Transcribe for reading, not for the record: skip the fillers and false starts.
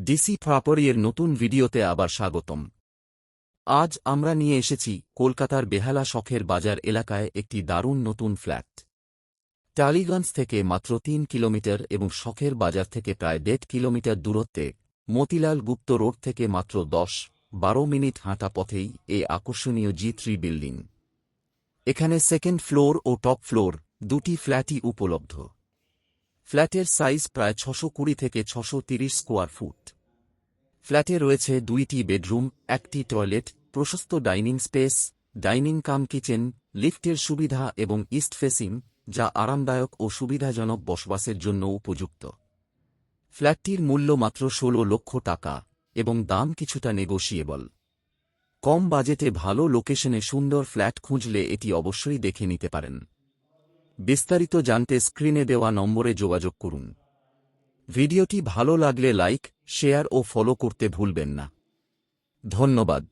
DC প্রপার্টির নতুন ভিডিওতে আবার স্বাগতম। আজ আমরা নিয়ে এসেছি কলকাতার বেহালা শখের বাজার এলাকায় একটি দারুণ নতুন ফ্ল্যাট। টালিগঞ্জ থেকে মাত্র ৩ কিলোমিটার এবং শখের বাজার থেকে প্রায় ১.৫ কিলোমিটার দূরত্বে, মতিলাল গুপ্ত রোড থেকে মাত্র ১০-১২ মিনিট হাঁটা পথেই এই আকর্ষণীয় G3 বিল্ডিং। এখানে সেকেন্ড ফ্লোর ও টপ ফ্লোর দুটি ফ্ল্যাটই উপলব্ধ। ফ্ল্যাটের সাইজ প্রায় ৬২০ থেকে ৬৩০ স্কোয়ার ফুট। ফ্ল্যাটে রয়েছে ২টি বেডরুম, একটি টয়লেট, প্রশস্ত ডাইনিং স্পেস, ডাইনিং কাম কিচেন, লিফটের সুবিধা এবং ইস্ট ফেসিং, যা আরামদায়ক ও সুবিধাজনক বসবাসের জন্য উপযুক্ত। ফ্ল্যাটটির মূল্য মাত্র ১৬ লক্ষ টাকা এবং দাম কিছুটা নেগোশিয়েবল। কম বাজেটে ভালো লোকেশনে সুন্দর ফ্ল্যাট খুঁজলে এটি অবশ্যই দেখে নিতে পারেন। বিস্তারিত জানতে স্ক্রিনে দেওয়া নম্বরে যোগাযোগ করুন। ভিডিওটি ভালো লাগলে লাইক, শেয়ার ও ফলো করতে ভুলবেন না। ধন্যবাদ।